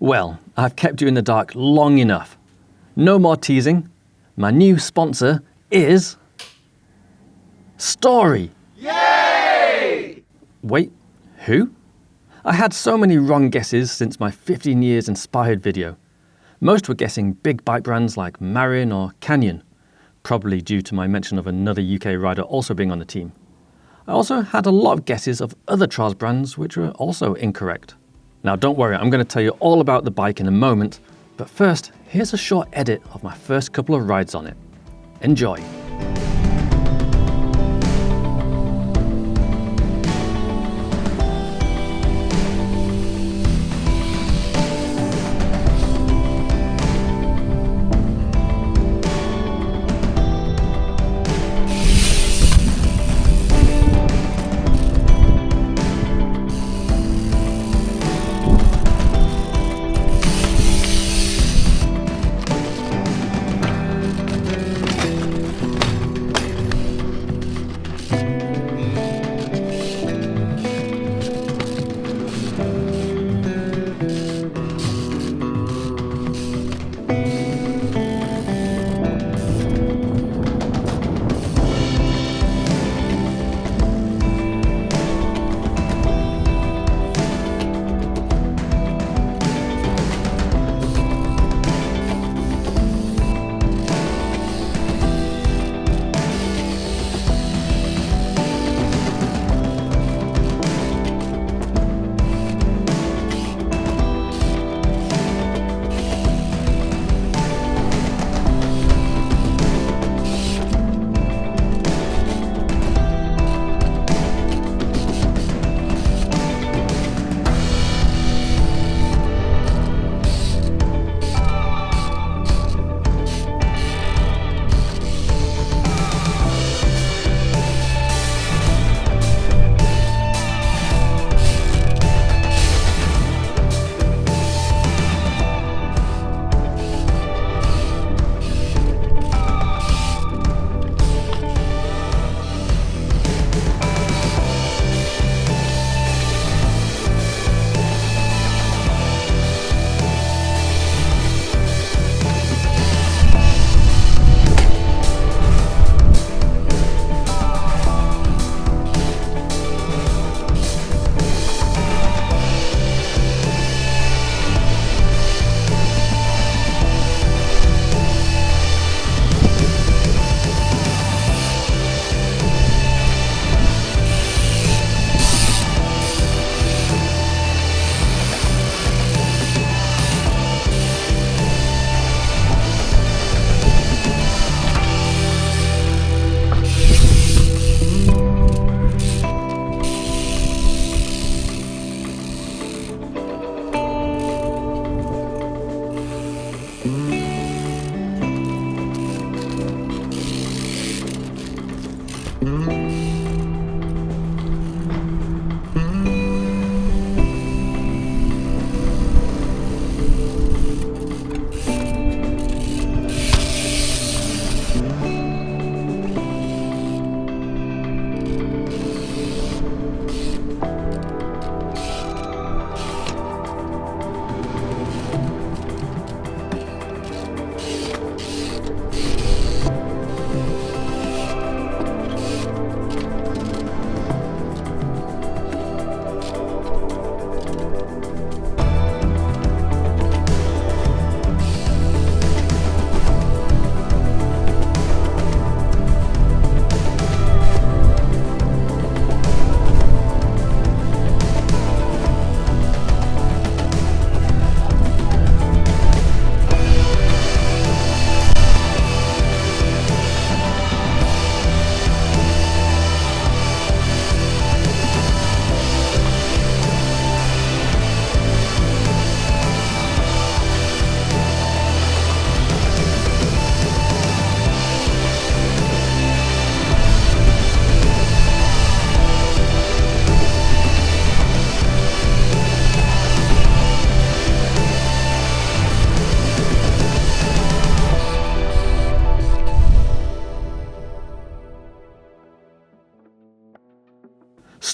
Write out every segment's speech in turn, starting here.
Well, I've kept you in the dark long enough. No more teasing. My new sponsor is... Story! Yay! Wait, who? I had so many wrong guesses since my 15 years inspired video. Most were guessing big bike brands like Marin or Canyon, probably due to my mention of another UK rider also being on the team. I also had a lot of guesses of other trials brands which were also incorrect. Now don't worry, I'm going to tell you all about the bike in a moment, but first, here's a short edit of my first couple of rides on it. Enjoy!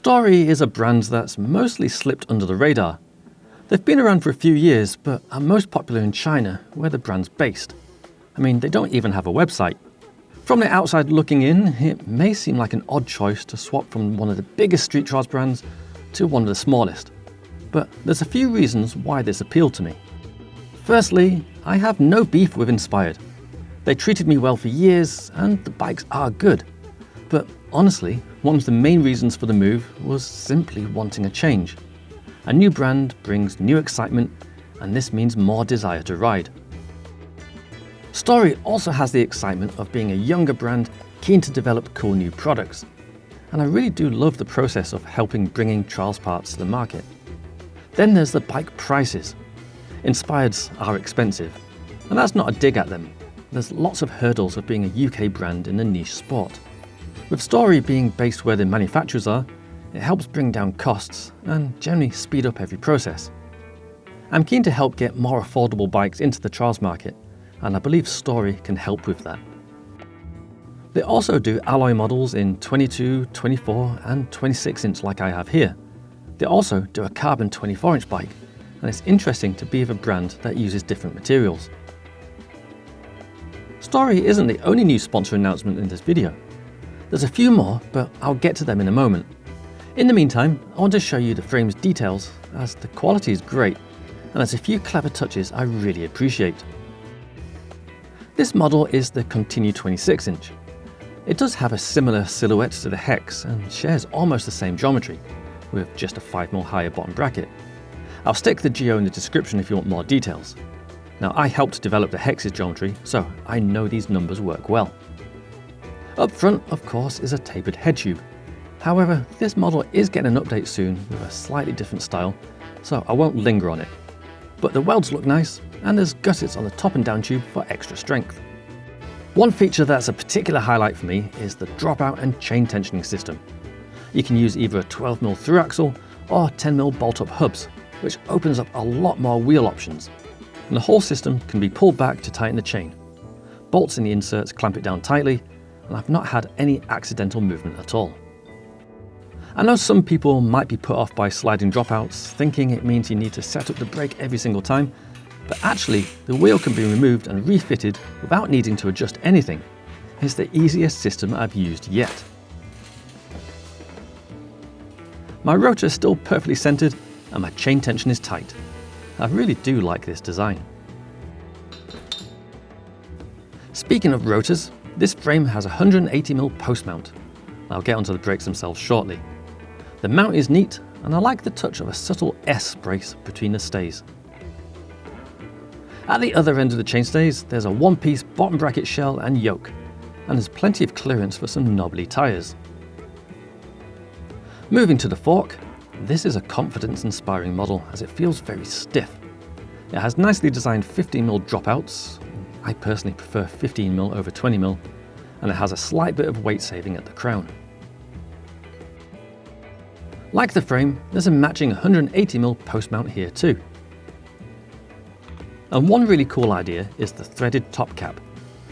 Story is a brand that's mostly slipped under the radar, They've been around for a few years, but are most popular in China, where the brand's based. I mean, they don't even have a website. From the outside looking in, it may seem like an odd choice to swap from one of the biggest street trials brands to one of the smallest. But there's a few reasons why this appealed to me. Firstly, I have no beef with Inspired. They treated me well for years, and the bikes are good. But honestly, one of the main reasons for the move was simply wanting a change. A new brand brings new excitement, and this means more desire to ride. Story also has the excitement of being a younger brand keen to develop cool new products. And I really do love the process of helping bringing trials parts to the market. Then there's the bike prices. Inspireds are expensive, and that's not a dig at them. There's lots of hurdles of being a UK brand in a niche sport. With Story being based where the manufacturers are, it helps bring down costs and generally speed up every process. I'm keen to help get more affordable bikes into the trials market, and I believe Story can help with that. They also do alloy models in 22, 24 and 26 inch like I have here. They also do a carbon 24 inch bike, and it's interesting to be with a brand that uses different materials. Story isn't the only new sponsor announcement in this video. There's a few more, but I'll get to them in a moment. In the meantime, I want to show you the frame's details, as the quality is great, and there's a few clever touches I really appreciate. This model is the Continue 26 inch. It does have a similar silhouette to the Hex and shares almost the same geometry, with just a 5mm higher bottom bracket. I'll stick the geo in the description if you want more details. Now, I helped develop the Hex's geometry, so I know these numbers work well. Up front, of course, is a tapered head tube. However, this model is getting an update soon with a slightly different style, so I won't linger on it. But the welds look nice, and there's gussets on the top and down tube for extra strength. One feature that's a particular highlight for me is the dropout and chain tensioning system. You can use either a 12mm through axle or 10mm bolt-up hubs, which opens up a lot more wheel options. And the whole system can be pulled back to tighten the chain. Bolts in the inserts clamp it down tightly, and I've not had any accidental movement at all. I know some people might be put off by sliding dropouts, thinking it means you need to set up the brake every single time, but actually the wheel can be removed and refitted without needing to adjust anything. It's the easiest system I've used yet. My rotor is still perfectly centered and my chain tension is tight. I really do like this design. Speaking of rotors, this frame has a 180mm post mount. I'll get onto the brakes themselves shortly. The mount is neat, and I like the touch of a subtle S brace between the stays. At the other end of the chainstays, there's a one-piece bottom bracket shell and yoke, and there's plenty of clearance for some knobbly tyres. Moving to the fork, this is a confidence-inspiring model as it feels very stiff. It has nicely designed 15mm dropouts. I personally prefer 15mm over 20mm, and it has a slight bit of weight saving at the crown. Like the frame, there's a matching 180mm post mount here too. And one really cool idea is the threaded top cap.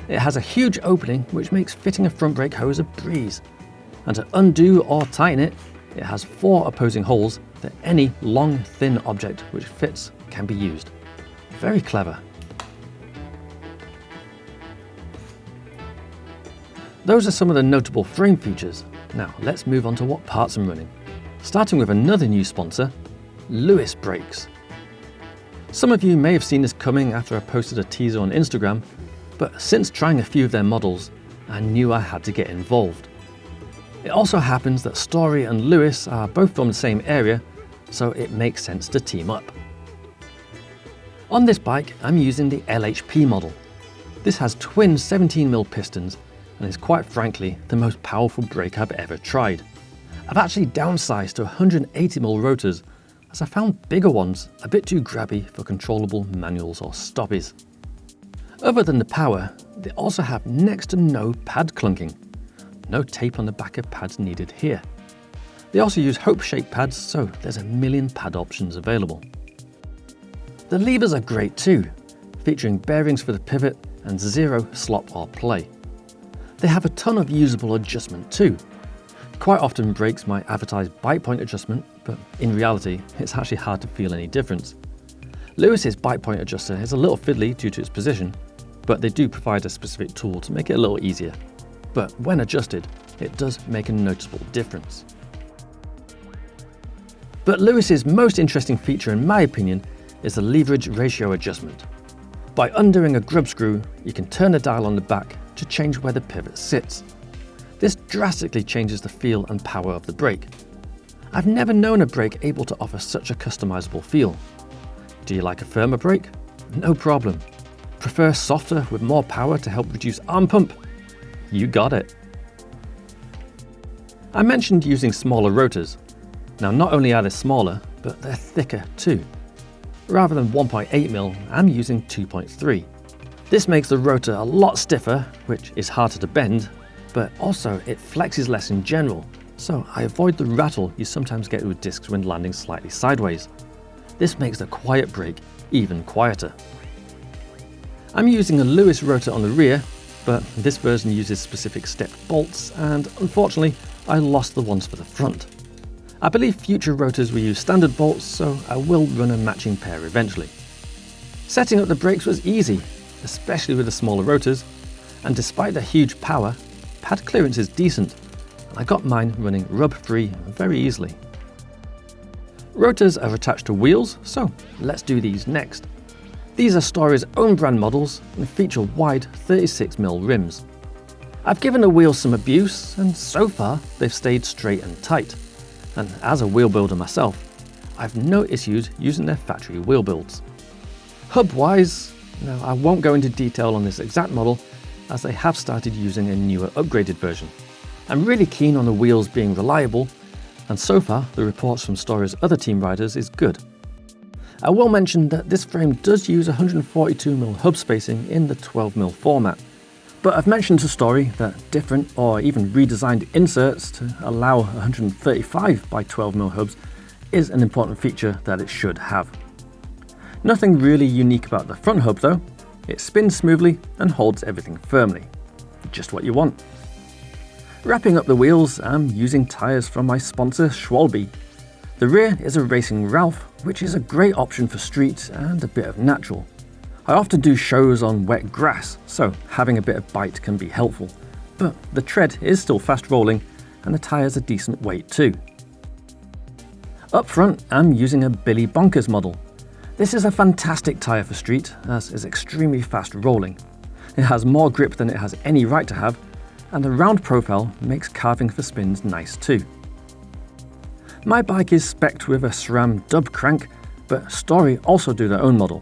It has a huge opening which makes fitting a front brake hose a breeze. And to undo or tighten it, it has 4 opposing holes that any long, thin object which fits can be used. Very clever. Those are some of the notable frame features. Now let's move on to what parts I'm running. Starting with another new sponsor, Lewis Brakes. Some of you may have seen this coming after I posted a teaser on Instagram, but since trying a few of their models, I knew I had to get involved. It also happens that Story and Lewis are both from the same area, so it makes sense to team up. On this bike, I'm using the LHP model. This has twin 17mm pistons and is quite frankly the most powerful brake I've ever tried. I've actually downsized to 180mm rotors as I found bigger ones a bit too grabby for controllable manuals or stoppies. Other than the power, they also have next to no pad clunking. No tape on the back of pads needed here. They also use hope-shaped pads, so there's a million pad options available. The levers are great too, featuring bearings for the pivot and zero slop or play. They have a ton of usable adjustment too. Quite often brakes might advertise bike point adjustment, but in reality it's actually hard to feel any difference. Lewis's bike point adjuster is a little fiddly due to its position, but they do provide a specific tool to make it a little easier. But when adjusted, it does make a noticeable difference. But Lewis's most interesting feature, in my opinion, is the leverage ratio adjustment. By undoing a grub screw, you can turn the dial on the back to change where the pivot sits. This drastically changes the feel and power of the brake. I've never known a brake able to offer such a customizable feel. Do you like a firmer brake? No problem. Prefer softer with more power to help reduce arm pump? You got it. I mentioned using smaller rotors. Now, not only are they smaller, but they're thicker too. Rather than 1.8mm, I'm using 2.3. This makes the rotor a lot stiffer, which is harder to bend, but also it flexes less in general, so I avoid the rattle you sometimes get with discs when landing slightly sideways. This makes the quiet brake even quieter. I'm using a Lewis rotor on the rear, but this version uses specific stepped bolts, and unfortunately I lost the ones for the front. I believe future rotors will use standard bolts, so I will run a matching pair eventually. Setting up the brakes was easy, especially with the smaller rotors, and despite the huge power, pad clearance is decent. I got mine running rub-free very easily. Rotors are attached to wheels, so let's do these next. These are Story's own brand models and feature wide 36mm rims. I've given the wheels some abuse, and so far they've stayed straight and tight. And as a wheel builder myself, I've no issues using their factory wheel builds. Hub-wise, now I won't go into detail on this exact model, as they have started using a newer upgraded version. I'm really keen on the wheels being reliable, and so far the reports from Story's other team riders is good. I will mention that this frame does use 142mm hub spacing in the 12mm format, but I've mentioned to Story that different or even redesigned inserts to allow 135 by 12mm hubs is an important feature that it should have. Nothing really unique about the front hub though. It spins smoothly and holds everything firmly. Just what you want. Wrapping up the wheels, I'm using tyres from my sponsor Schwalbe. The rear is a Racing Ralph, which is a great option for street and a bit of natural. I often do shows on wet grass, so having a bit of bite can be helpful. But the tread is still fast rolling and the tyres are decent weight too. Up front, I'm using a Billy Bonkers model. This is a fantastic tyre for street, as it's extremely fast rolling. It has more grip than it has any right to have, and the round profile makes carving for spins nice too. My bike is spec'd with a SRAM dub crank, but Story also do their own model.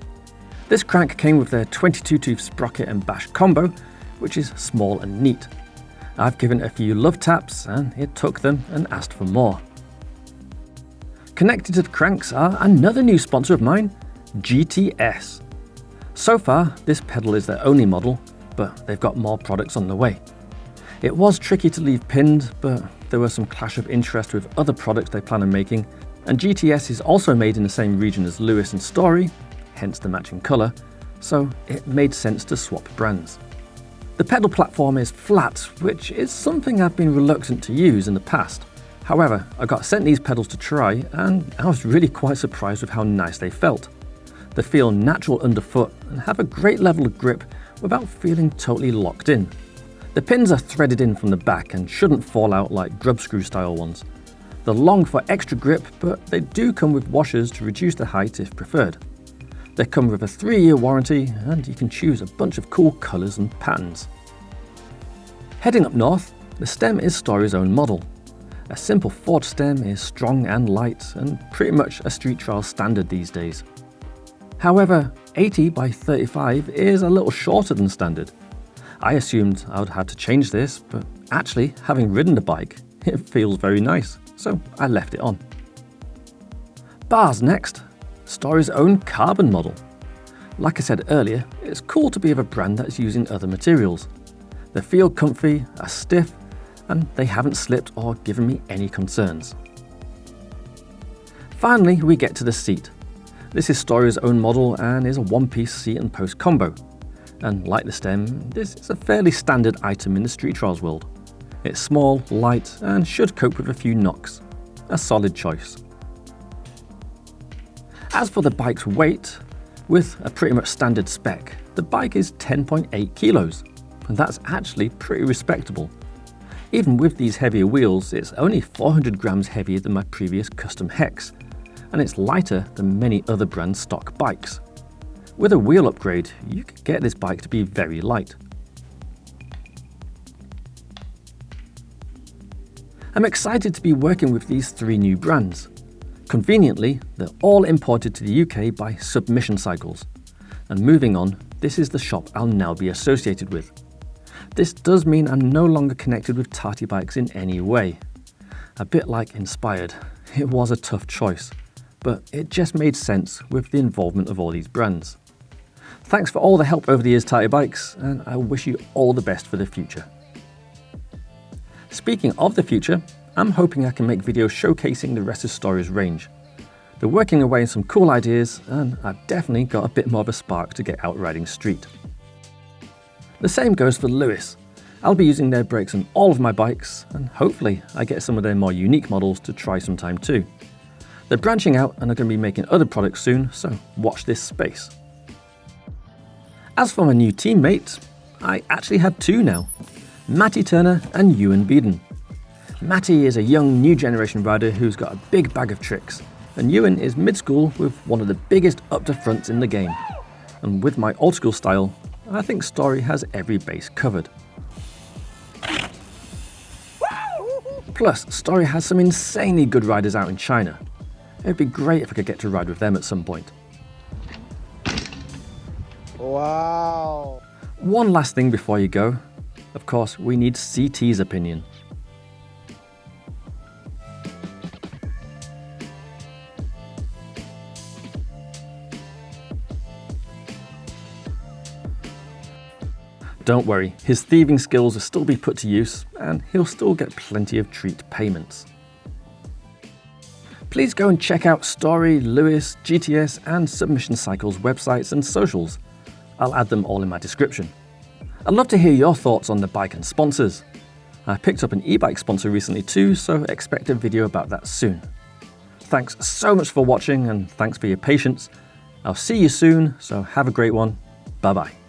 This crank came with their 22-tooth sprocket and bash combo, which is small and neat. I've given it a few love taps and it took them and asked for more. Connected to the cranks are another new sponsor of mine, GTS. So far, this pedal is their only model, but they've got more products on the way. It was tricky to leave pinned, but there was some clash of interest with other products they plan on making, and GTS is also made in the same region as Lewis and Story, hence the matching colour, so it made sense to swap brands. The pedal platform is flat, which is something I've been reluctant to use in the past. However, I got sent these pedals to try and I was really quite surprised with how nice they felt. They feel natural underfoot and have a great level of grip without feeling totally locked in. The pins are threaded in from the back and shouldn't fall out like grub screw style ones. They're long for extra grip, but they do come with washers to reduce the height if preferred. They come with a 3-year warranty and you can choose a bunch of cool colours and patterns. Heading up north, the stem is Story's own model. A simple forged stem is strong and light and pretty much a street trial standard these days. However, 80 by 35 is a little shorter than standard. I assumed I would have to change this, but actually, having ridden the bike, it feels very nice, so I left it on. Bars next, Story's own carbon model. Like I said earlier, it's cool to be of a brand that's using other materials. They feel comfy, are stiff, and they haven't slipped or given me any concerns. Finally, we get to the seat. This is Story's own model and is a one-piece seat and post combo. And like the stem, this is a fairly standard item in the street trials world. It's small, light, and should cope with a few knocks. A solid choice. As for the bike's weight, With a pretty much standard spec, the bike is 10.8 kilos, and that's actually pretty respectable. Even with these heavier wheels, it's only 400 grams heavier than my previous custom Hex, and it's lighter than many other brand stock bikes. With a wheel upgrade, you could get this bike to be very light. I'm excited to be working with these 3 new brands. Conveniently, they're all imported to the UK by Submission Cycles. And moving on, this is the shop I'll now be associated with. This does mean I'm no longer connected with Tati bikes in any way. A bit like Inspired, it was a tough choice, but it just made sense with the involvement of all these brands. Thanks for all the help over the years, Tati bikes, and I wish you all the best for the future. Speaking of the future, I'm hoping I can make videos showcasing the rest of Story's range. They're working away on some cool ideas, and I've definitely got a bit more of a spark to get out riding street. The same goes for Lewis. I'll be using their brakes on all of my bikes, and hopefully I get some of their more unique models to try sometime too. They're branching out and are going to be making other products soon, so watch this space. As for my new teammates, I actually have 2 now, Matty Turner and Ewan Beeden. Matty is a young new generation rider who's got a big bag of tricks, and Ewan is mid-school with one of the biggest up-to-fronts in the game. And with my old-school style, I think Story has every base covered. Plus, Story has some insanely good riders out in China. It'd be great if I could get to ride with them at some point. Wow. One last thing before you go. Of course, we need CT's opinion. Don't worry, his thieving skills will still be put to use, and he'll still get plenty of treat payments. Please go and check out Story, Lewis, GTS and Submission Cycles websites and socials. I'll add them all in my description. I'd love to hear your thoughts on the bike and sponsors. I picked up an e-bike sponsor recently too, so expect a video about that soon. Thanks so much for watching, and thanks for your patience. I'll see you soon, so have a great one. Bye bye.